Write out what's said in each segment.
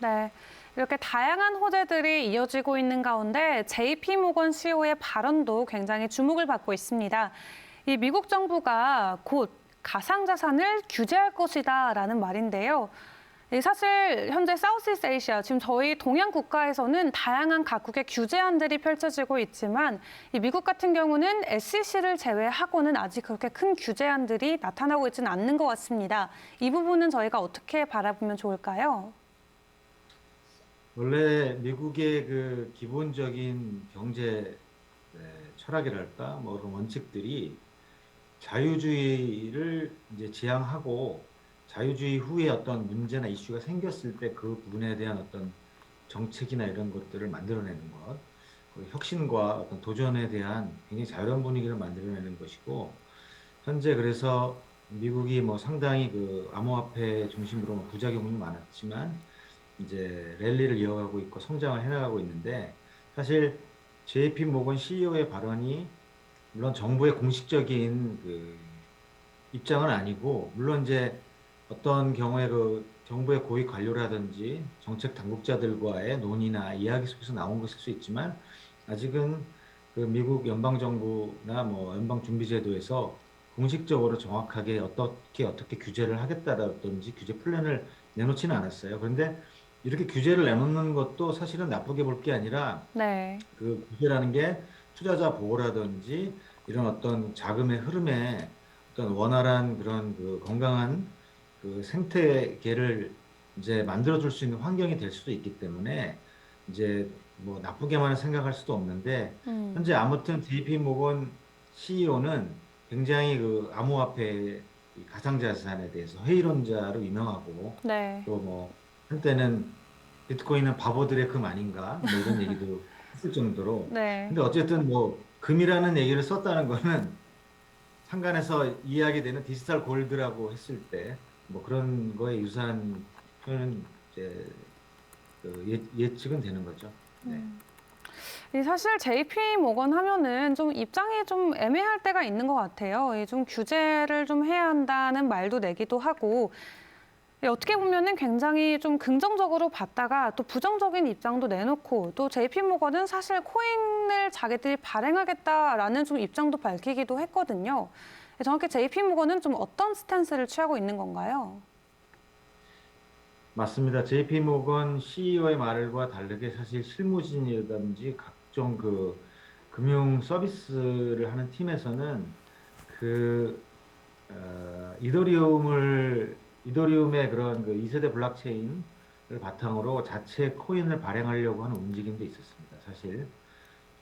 네, 이렇게 다양한 호재들이 이어지고 있는 가운데 JP모건 CEO의 발언도 굉장히 주목을 받고 있습니다. 이 미국 정부가 곧 가상자산을 규제할 것이다라는 말인데요. 사실 현재 사우스이스트 아시아, 지금 저희 동양 국가에서는 다양한 각국의 규제안들이 펼쳐지고 있지만 이 미국 같은 경우는 SEC를 제외하고는 아직 그렇게 큰 규제안들이 나타나고 있지는 않는 것 같습니다. 이 부분은 저희가 어떻게 바라보면 좋을까요? 원래 미국의 그 기본적인 경제 철학이랄까, 뭐 그런 원칙들이 자유주의를 이제 지향하고 자유주의 후에 어떤 문제나 이슈가 생겼을 때 그 부분에 대한 어떤 정책이나 이런 것들을 만들어내는 것, 그리고 혁신과 어떤 도전에 대한 굉장히 자유로운 분위기를 만들어내는 것이고, 현재 그래서 미국이 뭐 상당히 그 암호화폐 중심으로 뭐 부작용이 많았지만 이제 랠리를 이어가고 있고 성장을 해나가고 있는데, 사실 JP 모건 CEO의 발언이 물론 정부의 공식적인 그 입장은 아니고, 물론 이제 어떤 경우에 그 정부의 고위 관료라든지 정책 당국자들과의 논의나 이야기 속에서 나온 것일 수 있지만, 아직은 그 미국 연방 정부나 뭐 연방 준비제도에서 공식적으로 정확하게 어떻게 규제를 하겠다라든지 규제 플랜을 내놓지는 않았어요. 그런데 이렇게 규제를 내놓는 것도 사실은 나쁘게 볼 게 아니라, 네. 그 규제라는 게 투자자 보호라든지 이런 어떤 자금의 흐름에 어떤 원활한 그런 그 건강한 그 생태계를 이제 만들어줄 수 있는 환경이 될 수도 있기 때문에 이제 뭐 나쁘게만 생각할 수도 없는데, 현재 아무튼 JP 모건 CEO는 굉장히 그 암호화폐 이 가상자산에 대해서 회의론자로 유명하고, 네. 또 뭐 한때는 비트코인은 바보들의 금 아닌가 뭐 이런 얘기도 했을 정도로. 네. 근데 어쨌든 뭐 금이라는 얘기를 썼다는 거는 상간에서 이야기되는 디지털 골드라고 했을 때 뭐 그런 거에 유사한 표현은 이제 그 예측은 되는 거죠. 네. 이 사실 JP 모건 하면은 좀 입장이 좀 애매할 때가 있는 것 같아요. 이 좀 규제를 좀 해야 한다는 말도 내기도 하고 어떻게 보면은 굉장히 좀 긍정적으로 봤다가 또 부정적인 입장도 내놓고 또 JP 모건은 사실 코인을 자기들이 발행하겠다라는 좀 입장도 밝히기도 했거든요. 정확히 JP 모건은 좀 어떤 스탠스를 취하고 있는 건가요? 맞습니다. JP 모건 CEO의 말과 다르게 사실 실무진이라든지 각종 그 금융 서비스를 하는 팀에서는 그 이더리움의 그런 그 2세대 블록체인을 바탕으로 자체 코인을 발행하려고 하는 움직임도 있었습니다. 사실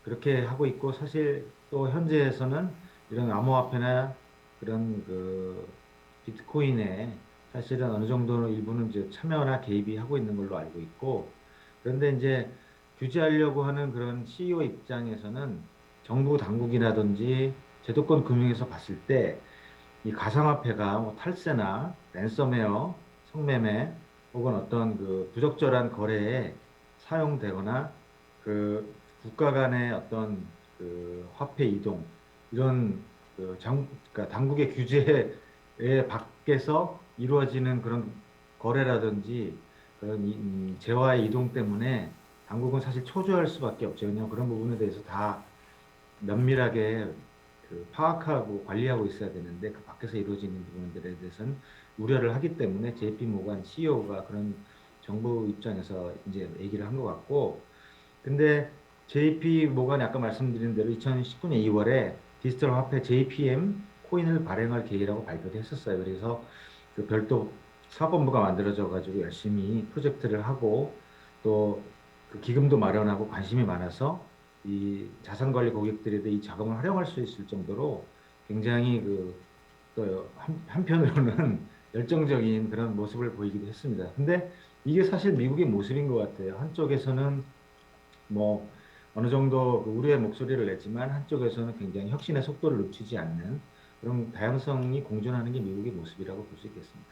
그렇게 하고 있고, 사실 또 현재에서는 이런 암호화폐나 그런 그 비트코인에 사실은 어느 정도 일부는 이제 참여나 개입이 하고 있는 걸로 알고 있고, 그런데 이제 규제하려고 하는 그런 CEO 입장에서는 정부 당국이라든지 제도권 금융에서 봤을 때 이 가상화폐가 뭐 탈세나 랜섬웨어, 성매매 혹은 어떤 그 부적절한 거래에 사용되거나 그 국가 간의 어떤 그 화폐 이동 이런 그러니까 당국의 규제에 밖에서 이루어지는 그런 거래라든지 그런 재화의 이동 때문에 당국은 사실 초조할 수밖에 없죠. 왜냐하면 그런 부분에 대해서 다 면밀하게 그 파악하고 관리하고 있어야 되는데, 그 밖에서 이루어지는 부분들에 대해서는 우려를 하기 때문에 JP 모간 CEO가 그런 정부 입장에서 이제 얘기를 한 것 같고, 근데 JP 모간이 아까 말씀드린 대로 2019년 2월에 디지털 화폐 JPM 코인을 발행할 계획이라고 발표도 했었어요. 그래서 그 별도 사업본부가 만들어져 가지고 열심히 프로젝트를 하고, 또 그 기금도 마련하고 관심이 많아서 이 자산관리 고객들에게 이 자금을 활용할 수 있을 정도로 굉장히 그 또 한편으로는 열정적인 그런 모습을 보이기도 했습니다. 근데 이게 사실 미국의 모습인 것 같아요. 한쪽에서는 뭐 어느 정도 그 우려의 목소리를 냈지만, 한쪽에서는 굉장히 혁신의 속도를 늦추지 않는 그런 다양성이 공존하는 게 미국의 모습이라고 볼 수 있겠습니다.